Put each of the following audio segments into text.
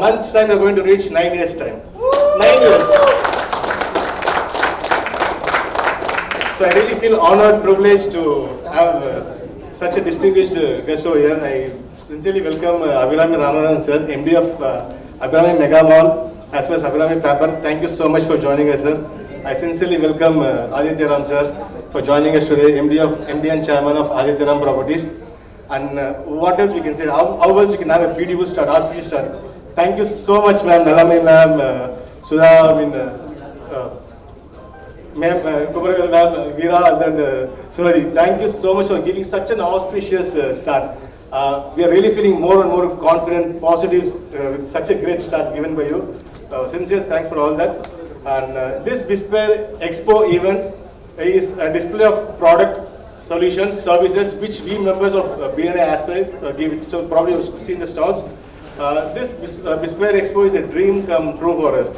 month's time, we are going to reach 9 years' time. 9 years. So I really feel honored, privileged to have such a distinguished guest over here. I sincerely welcome Abirami Ramanathan, sir, MD of Abirami Mega Mall, as well as Abirami Paper. Thank you so much for joining us, sir. I sincerely welcome Adityaram, sir, for joining us today, MD and Chairman of Adityaram Properties. And what else we can say? How else we can have a beautiful start, auspicious start? Thank you so much, ma'am, Nalami ma'am, Sudha, ma'am, Veera, and then Sumati. Thank you so much for giving such an auspicious start. We are really feeling more and more confident, positives with such a great start given by you. Sincere thanks for all that. And this BIZPIRE Expo event is a display of product, solutions, services which we members of BNI aspire give it. So probably you've seen the stalls. This BIZPIRE Expo is a dream come true for us.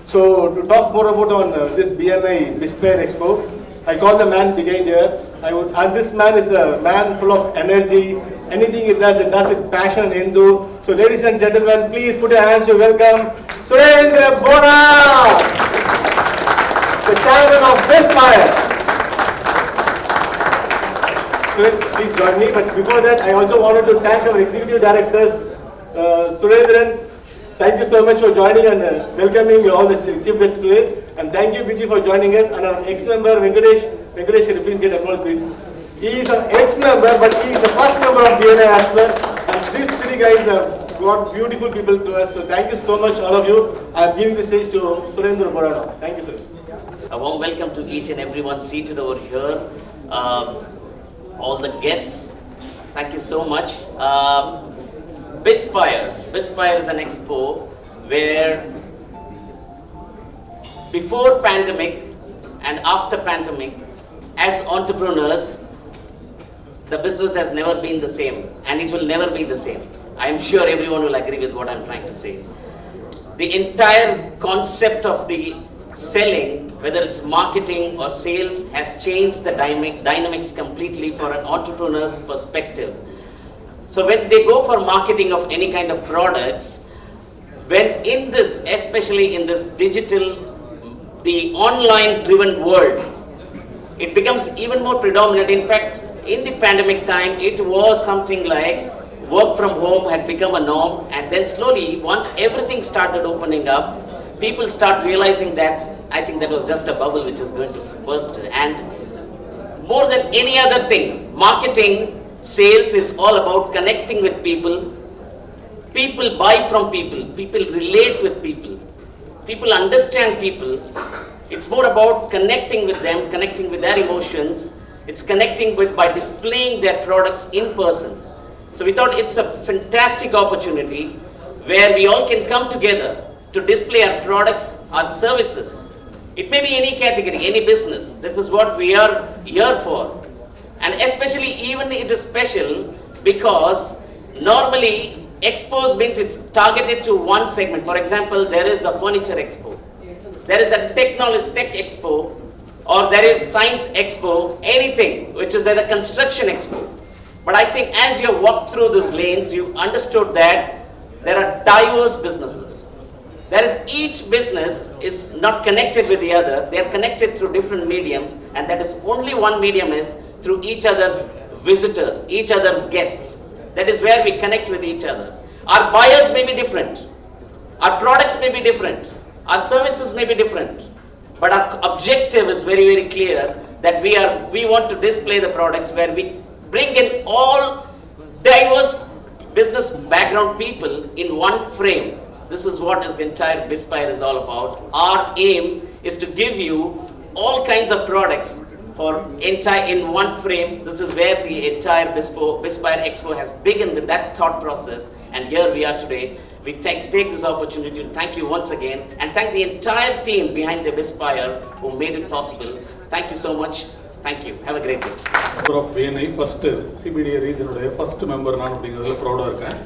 So to talk more about on this BNI BIZPIRE Expo, I call the man behind here. And this man is a man full of energy. Anything it does with passion and endu. So ladies and gentlemen, please put your hands to welcome Surendra Bona, the chairman of BIZPIRE. Please join me. But before that, I also wanted to thank our executive directors, Surendran. Thank you so much for joining and welcoming all the chief guests today. And thank you, Vijay, for joining us. And our ex-member, Venkatesh, can you please get applause, please? He is an ex-member, but he is the first member of BNI Aspire. And these three guys have brought beautiful people to us. So thank you so much, all of you. I am giving the stage to Surendra Borano. Thank you, sir. A warm welcome to each and everyone seated over here. All the guests, thank you so much. BIZPIRE is an expo where before pandemic and after pandemic, as entrepreneurs, the business has never been the same and it will never be the same. I am sure everyone will agree with what I am trying to say. The entire concept of the selling, whether it's marketing or sales, has changed the dynamics completely for an entrepreneur's perspective. So when they go for marketing of any kind of products, when in this, especially in this digital, the online driven world, it becomes even more predominant. In fact, in the pandemic time, it was something like work from home had become a norm, and then slowly, once everything started opening up, people start realizing that I think that was just a bubble which is going to burst. And more than any other thing, marketing, sales is all about connecting with people. People buy from people. People relate with people. People understand people. It's more about connecting with them, connecting with their emotions. It's connecting with by displaying their products in person. So we thought it's a fantastic opportunity where we all can come together to display our products, our services. It may be any category, any business. This is what we are here for. And especially even it is special because normally expos means it's targeted to one segment. For example, there is a furniture expo. There is a tech expo, or there is science expo, anything which is a construction expo. But I think as you walked through these lanes, you understood that there are diverse businesses. There is each business is not connected with the other. They are connected through different mediums, and that is only one medium is through each other's visitors, each other guests. That is where we connect with each other. Our buyers may be different. Our products may be different. Our services may be different. But our objective is very, very clear that we want to display the products where we bring in all diverse business background people in one frame. This is what this entire BIZPIRE is all about. Our aim is to give you all kinds of products for in one frame. This is where the entire BIZPIRE Expo has begun with that thought process. And here we are today. We take this opportunity to thank you once again and thank the entire team behind the BIZPIRE who made it possible. Thank you so much. Thank you. Have a great day. Of BNI, first CBDA region, first member, I'm proud of it.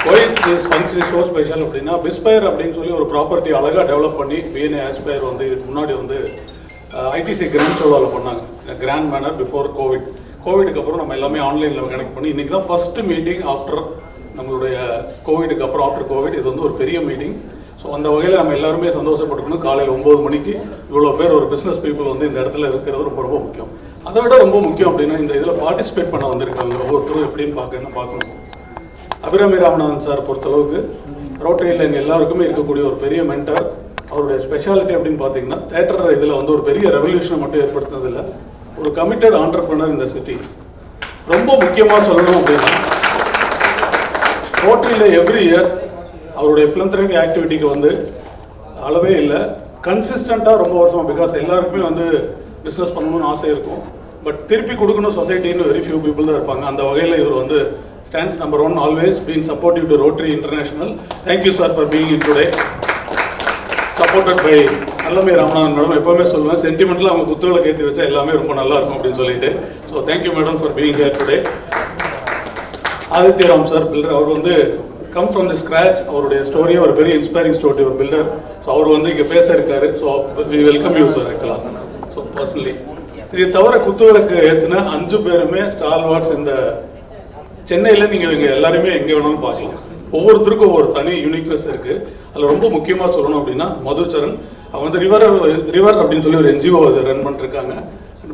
Why this function is so special? BIZPIRE is a property developed by BNI Aspire on the ITC grand manner before COVID. COVID is online connect. First meeting after நம்மளுடைய கோவிடுக்கு அப்புறம் after Covid இது வந்து ஒரு பெரிய meeting. So அந்த வகையில் நம்ம எல்லாருமே சந்தோஷப்பட்டுக்கணும். காலையில் 9 மணிக்கு இவ்வளோ பேர் ஒரு பிஸ்னஸ் பீப்புள் வந்து இந்த இடத்துல இருக்கிறது ரொம்ப ரொம்ப முக்கியம். அதை விட ரொம்ப முக்கியம் அப்படின்னா இந்த இதில் பார்ட்டிசிபேட் பண்ண வந்திருக்காங்க ஒவ்வொருத்தரும் எப்படின்னு பார்க்கணும். அபிராமி ராமநாதன் சார் பொறுத்தளவுக்கு ரோட்டரியில் எங்கள் எல்லாருக்குமே இருக்கக்கூடிய ஒரு பெரிய மென்டர். அவருடைய ஸ்பெஷாலிட்டி அப்படின்னு பார்த்தீங்கன்னா தேட்டர் இதில் வந்து ஒரு பெரிய ரெவல்யூஷனை மட்டும் ஏற்படுத்தினதில்லை, ஒரு கமிட்டட் ஆண்டர்பிரனர் இந்த சிட்டி. ரொம்ப முக்கியமாக சொல்லணும் அப்படின்னா ரோட்டரியில் எவ்ரி இயர் அவருடைய ஃபிலந்த்ரபி ஆக்டிவிட்டிக்கு வந்து அளவே இல்லை, கன்சிஸ்டண்ட்டாக ரொம்ப வருஷம். பிகாஸ் எல்லாருக்குமே வந்து பிஸ்னஸ் பண்ணணும்னு ஆசை இருக்கும், பட் திருப்பி கொடுக்கணும் சொசைட்டின்னு வெரி ஃபியூ பீப்புள் தான் இருப்பாங்க. அந்த வகையில் இவர் வந்து stands number 1, always been supportive to Rotary International. Thank you sir for being in today. Supported by Nallame Ramanathan madam. எப்போவுமே சொல்லுவேன் சென்டிமெண்ட்டில் அவங்க குத்துகளை ஏற்றி வச்சா எல்லாமே ரொம்ப நல்லா இருக்கும் அப்படின்னு சொல்லிட்டு. So thank you madam for being here today. Adityaram sir builder, அவர் வந்து கம் ஃப்ரம் தி ஸ்க்ராச். அவருடைய ஸ்டோரியே ஒரு பெரிய இன்ஸ்பைரிங் ஸ்டோரி, ஒரு பில்டர். ஸோ அவர் வந்து இங்கே பேச இருக்காரு. So we welcome you sir ஆக்சுவலாக. ஸோ பர்சனலி இது தவிர குத்துவிளக்கு ஏற்றின 5 பேருமே ஸ்டார் வார்ட்ஸ் இந்த சென்னையில். நீங்கள் இங்கே எல்லாருமே எங்கே வேணாலும் பார்க்கலாம். ஒவ்வொருத்தருக்கும் ஒவ்வொரு தனி யூனிக்னஸ் இருக்குது. அதில் ரொம்ப முக்கியமாக சொல்லணும் அப்படின்னா மதுச்சரன், அவங்க வந்து ரிவர் அப்படின்னு சொல்லி ஒரு NGO ரன் பண்ணிருக்காங்க.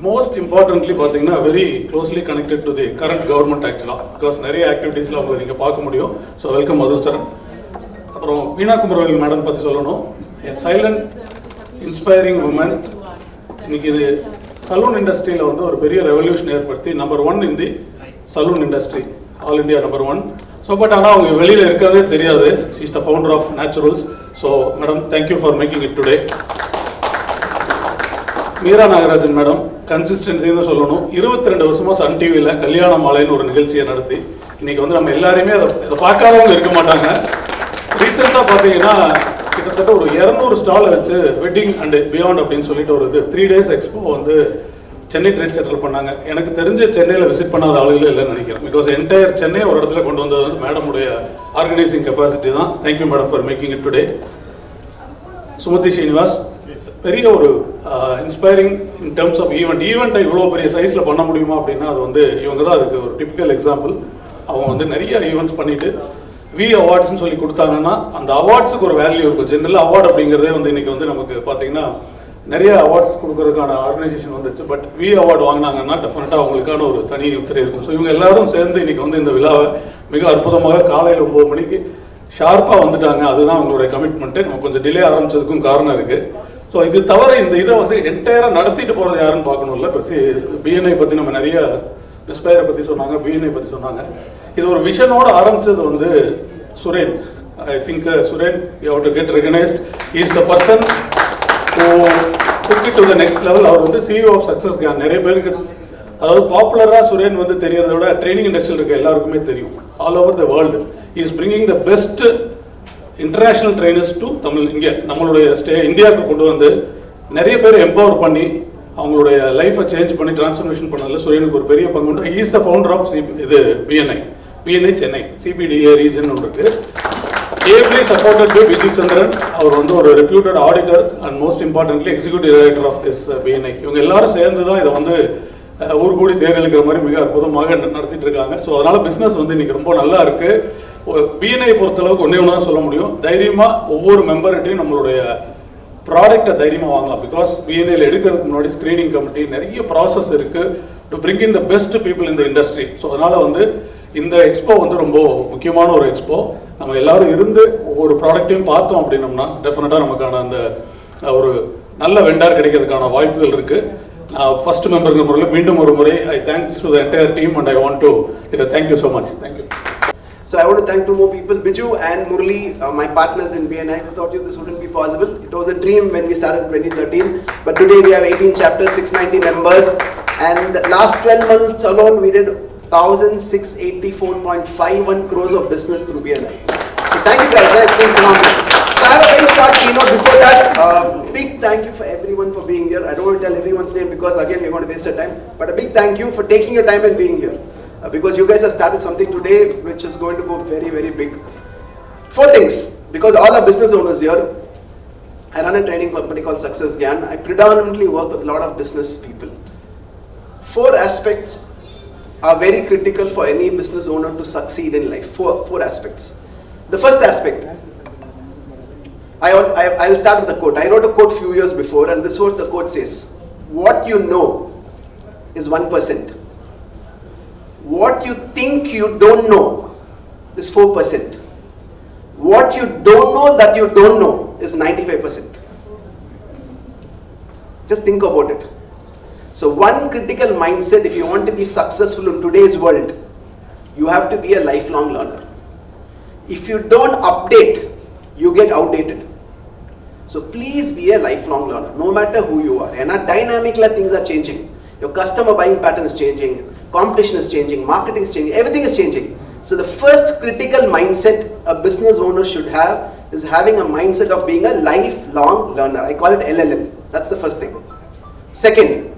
மோஸ்ட் இம்பார்ட்டன்ட்லி பார்த்தீங்கன்னா very closely connected to the current government ஆக்சுவலாக. பிகாஸ் நிறைய ஆக்டிவிட்டீஸில் அவங்களை நீங்கள் பார்க்க முடியும். So welcome Madhucharan. அப்புறம் வீணா குமரவேல் மேடம் பற்றி சொல்லணும். Silent inspiring woman. இன்னைக்கு இது சலூன் இண்டஸ்ட்ரியில் வந்து ஒரு பெரிய ரெவல்யூஷன் ஏற்படுத்தி number 1 in the salon industry, all India number 1. So but ஆனால் அவங்க வெளியில் இருக்கிறதே தெரியாது. She is the founder of Naturals. So madam thank you for making it today. Meera Nagarajan madam கன்சிஸ்டன்சின்னு சொல்லணும். 22 வருஷமாக சன் டிவியில் கல்யாண மாலைன்னு ஒரு நிகழ்ச்சியை நடத்தி இன்னைக்கு வந்து நம்ம எல்லாருமே அதை பார்க்காதவங்க இருக்க மாட்டாங்க. ரீசெண்டாக பார்த்தீங்கன்னா கிட்டத்தட்ட ஒரு 200 ஸ்டாலை வச்சு வெட்டிங் அண்ட் பியாண்ட் அப்படின்னு சொல்லிட்டு ஒரு 3 days எக்ஸ்போ வந்து சென்னை ட்ரேட் சென்டர் பண்ணாங்க. எனக்கு தெரிஞ்ச சென்னையில் விசிட் பண்ணாத ஆளுகளே இல்லைன்னு நினைக்கிறேன். பிகாஸ் என்டையர் சென்னை ஒரு இடத்துல கொண்டு வந்தது வந்து மேடமுடைய ஆர்கனைசிங் கெப்பாசிட்டி தான். Thank you madam for making it today. Sumathi Srinivas பெரிய ஒரு இன்ஸ்பைரிங் இன் டர்ம்ஸ் ஆஃப் ஈவெண்ட்டை இவ்வளோ பெரிய சைஸில் பண்ண முடியுமா அப்படின்னா அது வந்து இவங்க தான் அதுக்கு ஒரு டிபிக்கல் எக்ஸாம்பிள். அவங்க வந்து நிறைய ஈவெண்ட்ஸ் பண்ணிட்டு வி அவார்ட்ஸ்னு சொல்லி கொடுத்தாங்கன்னா அந்த அவார்ட்ஸுக்கு ஒரு வேல்யூ இருக்கும். ஜென்ரலாக அவார்டு அப்படிங்கிறதே வந்து இன்னைக்கு வந்து நமக்கு பார்த்தீங்கன்னா நிறைய அவார்ட்ஸ் கொடுக்கறதுக்கான ஆர்கனைசேஷன் வந்துச்சு. பட் வி அவார்டு வாங்கினாங்கன்னா டெஃபினட்டாக அவங்களுக்கான ஒரு தனி உத்திரை இருக்கும். ஸோ இவங்க எல்லாரும் சேர்ந்து இன்னைக்கு வந்து இந்த விழாவை மிக அற்புதமாக காலையில் 9 மணிக்கு ஷார்ப்பாக வந்துட்டாங்க. அதுதான் அவங்களுடைய கமிட்மெண்ட்டு. நம்ம கொஞ்சம் டிலே ஆரம்பிச்சதுக்கும் காரணம் இருக்குது. ஸோ இது தவிர இந்த இதை வந்து என்டையராக நடத்திட்டு போகிறது யாருன்னு பார்க்கணும்ல. இப்போ BNI பற்றி நம்ம நிறைய பிஸ்பைரை பற்றி சொன்னாங்க, BNI பற்றி சொன்னாங்க. இது ஒரு விஷனோடு ஆரம்பித்தது வந்து Suren. I think Suren you have to get recognised. He is the person who took it to the next level. அவர் வந்து CEO ஆஃப் சக்ஸஸ் கேன். நிறைய பேருக்கு அதாவது பாப்புலராக சுரேன் வந்து தெரியறத விட ட்ரைனிங் இண்டஸ்ட்ரியில் இருக்க எல்லாருக்குமே தெரியும். All over the world he is bringing the best international trainers to Tamil. இங்கே நம்மளுடைய இந்தியாவுக்கு கொண்டு வந்து நிறைய பேர் எம்பவர் பண்ணி அவங்களுடைய லைஃப்பை சேஞ்ச் பண்ணி டிரான்ஸ்ஃபர்மேஷன் பண்ணதில் சுரேனுக்கு ஒரு பெரிய பங்கு உண்டு. He is the founder of இது BNI சென்னை CPDA ரீஜன் இருக்கு. ably supported by Vijay Chandran. அவர் வந்து ஒரு reputed auditor and most importantly executive director of this BNI. இவங்க எல்லாரும் சேர்ந்து தான் இதை வந்து ஊர் கூடி தேர்தலுக்கிற மாதிரி மிக அற்புதமாக நடத்திட்டு இருக்காங்க. ஸோ அதனால பிஸ்னஸ் வந்து இன்னைக்கு ரொம்ப நல்லா இருக்கு. BNI பொறுத்தளவுக்கு ஒன்றே ஒன்று தான் சொல்ல முடியும். தைரியமாக ஒவ்வொரு மெம்பர்கிட்டையும் நம்மளுடைய ப்ராடக்டை தைரியமாக வாங்கலாம். பிகாஸ் BNIயில் எடுக்கிறதுக்கு முன்னாடி ஸ்க்ரீனிங் கமிட்டி நிறைய ப்ராசஸ் இருக்குது to bring in the best people in the industry. So அதனால் வந்து இந்த எக்ஸ்போ வந்து ரொம்ப முக்கியமான ஒரு எக்ஸ்போ. நம்ம எல்லாரும் இருந்து ஒவ்வொரு ப்ராடக்ட்டையும் பார்த்தோம் அப்படின்னோம்னா டெஃபினட்டாக நமக்கான அந்த ஒரு நல்ல வெண்டார் கிடைக்கிறதுக்கான வாய்ப்புகள் இருக்குது. நான் ஃபர்ஸ்ட் மெம்பருங்கிற முறையில் மீண்டும் ஒரு முறை ஐ thanks to the entire team and I want to thank you so much. Thank you. So I want to thank 2 more people, Biju and Murli, my partners in BNI. I thought this wouldn't be possible. It was a dream when we started in 2013, but today we have 18 chapters, 690 members, and last 12 months alone we did 1,684.51 crores of business through BNI. So thank you guys, it's been phenomenal. So I have a very short keynote. Before that, big thank you for everyone for being here. I don't want to tell everyone's name because again we're going to waste our time, but a big thank you for taking your time and being here. Because you guys have started something today which is going to go very, very big. 4 things, because all our business owners here, I run a training company called Success Gyan. I predominantly work with a lot of business people. 4 aspects are very critical for any business owner to succeed in life. Four aspects. The first aspect, I will start with a quote. I wrote a quote few years before, and this is what the quote says. What you know is 1%. What you think you don't know is 4%. What you don't know that you don't know is 95%. Just think about it. So one critical mindset, if you want to be successful in today's world, you have to be a lifelong learner. If you don't update, you get outdated. So please be a lifelong learner, no matter who you are. And dynamically things are changing. Your customer buying pattern is changing, competition is changing, marketing is changing, everything is changing. So the first critical mindset a business owner should have is having a mindset of being a lifelong learner. I call it LLL. That's the first thing. Second,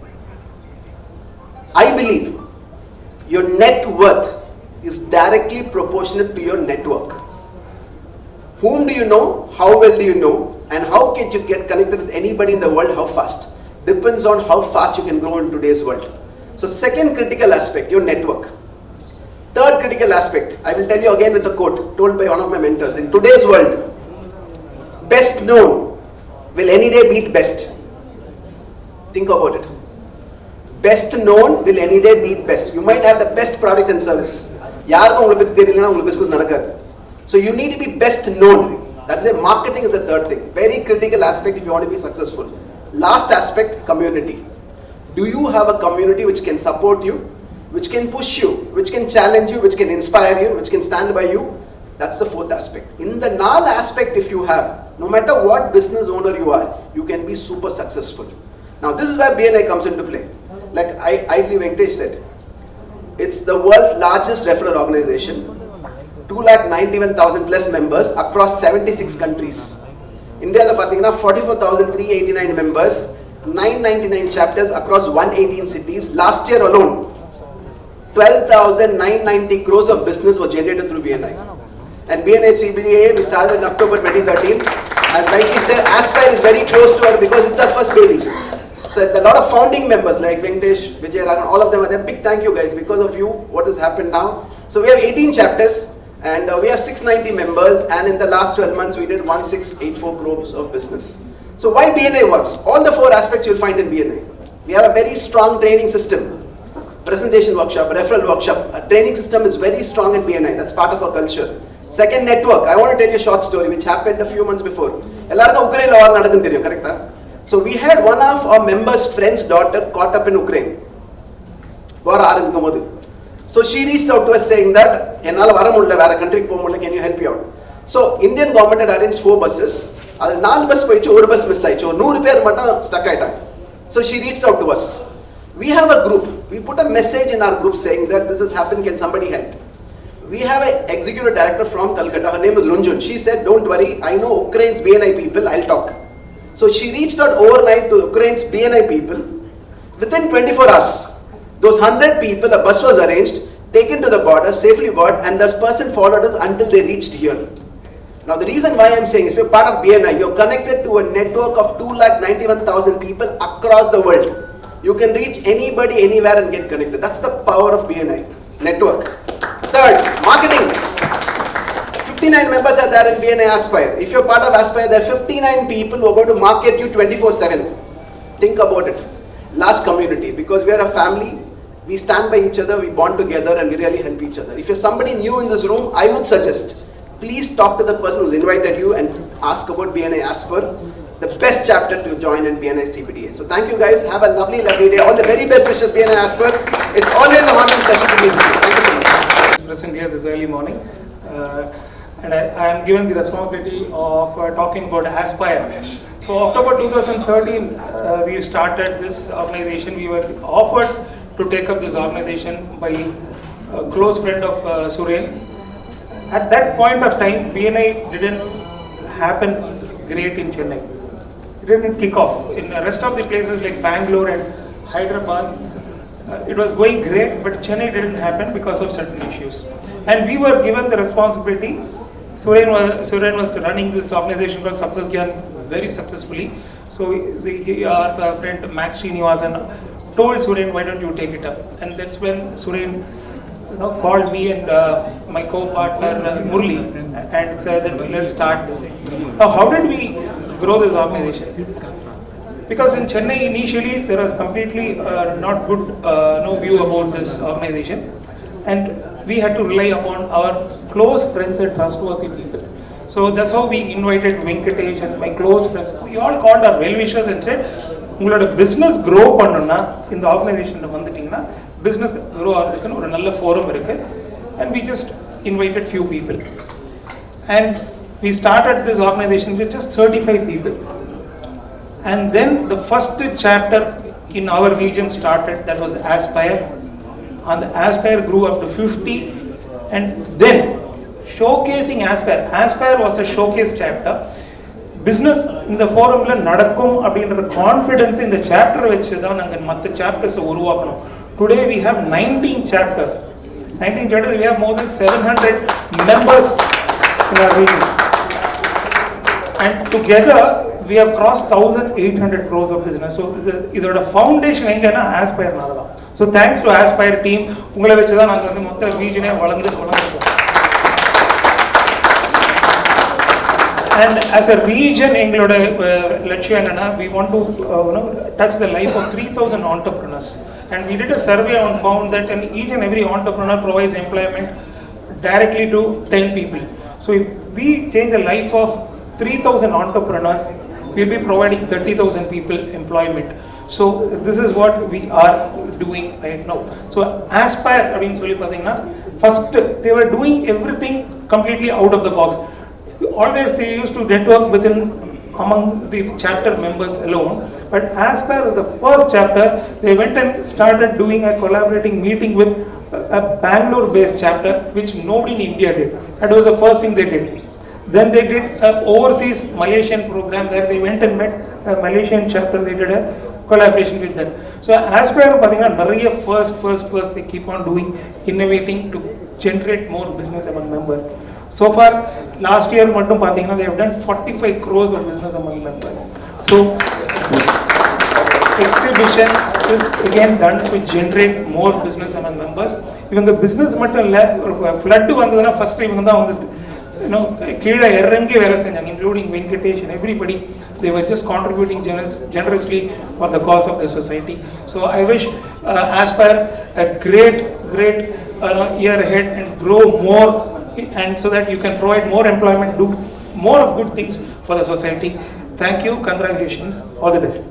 I believe your net worth is directly proportionate to your network. Whom do you know? How well do you know? And how can you get connected with anybody in the world? How fast? Depends on how fast you can grow in today's world. So second critical aspect, your network. Third critical aspect, I will tell you again with a quote told by one of my mentors. In today's world, best known will any day beat best. Think about it. Best known will any day beat best. You might have the best product and service. Business. So you need to be best known. That's why marketing is the third thing. Very critical aspect if you want to be successful. Last aspect, community. Do you have a community which can support you, which can push you, which can challenge you, which can inspire you, which can stand by you? That's the fourth aspect. In the null aspect, if you have, no matter what business owner you are, you can be super successful. Now this is where BNI comes into play. Like I believe Venkatesh said, it's the world's largest referral organization. 291,000 plus members across 76 countries. India la pathina 44,389 members, 999 chapters across 118 cities. Last year alone, 12,990 crores of business was generated through BNI. And BNI CBDA we started in October 2013. As rightly said, Aspire is very close to her because it's our first baby. So a lot of founding members like Venkatesh, Vijay Ragan, all of them are there. Big thank you guys. Because of you, what has happened now. So we have 18 chapters. And we have 690 members, and in the last 12 months we did 1684 crores of business. So why BNI works? All the four aspects you'll find in BNI. We have a very strong training system. Presentation workshop, referral workshop. Our training system is very strong in BNI. That's part of our culture. Second, network. I want to tell you a short story which happened a few months before. Ukraine war correct? So we had one of our members' friend's daughter caught up in Ukraine. So she reached out to us saying that, can you help me out? So Indian government had arranged 4 buses. 4 bus miss stuck. So she reached out to us. We have a group. We put a message in our group saying that this has happened, can somebody help? We have an executive director from Calcutta. Her name is Runjun. She said, don't worry, I know Ukraine's BNI people, I'll talk. So she reached out overnight to Ukraine's BNI people. Within 24 hours, those 100 people, a bus was arranged, taken to the border, safely brought, and this person followed us until they reached here. Now the reason why I'm saying is, if you're part of BNI, you're connected to a network of 291,000 people across the world. You can reach anybody, anywhere and get connected. That's the power of BNI, network. Third, marketing. 59 members are there in BNI Aspire. If you're part of Aspire, there are 59 people who are going to market you 24/7. Think about it. Last, community, because we are a family, we stand by each other, we bond together and we really help each other. If you're somebody new in this room, I would suggest, please talk to the person who's invited you and ask about BNI Aspire, the best chapter to join in BNI CBDA. So thank you guys, have a lovely, lovely day. All the very best wishes, BNI Aspire. It's always a honor and pleasure to meet you. Thank you so much. Present here this early morning. And I am given the responsibility of talking about Aspire. So October 2013, we started this organization. We were offered to take up this organization by a close friend of Suren. At that point of time, BNI didn't happen great in Chennai. It didn't kick off. In the rest of the places like Bangalore and Hyderabad, it was going great, but Chennai didn't happen because of certain issues. And we were given the responsibility. Suren was running this organization called Success Gyan very successfully. So our friend Max Srinivasan told Suren, why don't you take it up? And that's when Suren called me and my co-partner Murli and said that let's start this. Now, how did we grow this organization? Because in Chennai initially there was completely not good view about this organization, and we had to rely upon our close friends and trustworthy people. So that's how we invited Venkatesh and my close friends. We all called our well-wishers and said, உங்களோட business grow பண்ணனும்னா இந்த ஆர்கனைசேஷன்ல வந்துட்டீங்கன்னா business grow ஆகிறதுக்கு ஒரு நல்ல forum இருக்கு, and we just invited few people, and we started this organization with just 35 people, and then the first chapter in our region started, that was Aspire, and the Aspire grew up to 50, and then showcasing Aspire was a showcase chapter. Business in the forum la nadakkum அப்படிங்கற confidence in the chapter வெச்சு தான் நாங்க மத்த chapters உருவாக்கணும். Today we have 19 chapters. We have more than 700 members in our region, and together we have crossed 1800 crores of business. So இதோட foundation எங்கன்னா Aspire நால தான். So thanks to Aspire team, உங்களை வெச்சு தான் நாங்க வந்து மொத்த region வளர்ந்துட்டோம். And as a region, we want to touch the life of 3,000 entrepreneurs. And we did a survey and found that each and every entrepreneur provides employment directly to 10 people. So if we change the life of 3,000 entrepreneurs, we'll be providing 30,000 people employment. So this is what we are doing right now. So Aspire, first they were doing everything completely out of the box. Always they used to network among the chapter members alone, but Aspire was the first chapter. They went and started doing a collaborating meeting with a Bangalore-based chapter, which nobody in India did. That was the first thing they did. Then they did an overseas Malaysian program where they went and met a Malaysian chapter. They did a collaboration with them. So Aspire, first they keep on doing, innovating to generate more business among members. So far, last year, they have done 45 crores of business among members. So, this exhibition is again done to generate more business among members. Even the business flood first including Venkatesh and everybody, they were just contributing generously for the cause of the society. So I wish Aspire a great year ahead and grow more, and so that you can provide more employment, do more of good things for the society. Thank you, congratulations, all the best.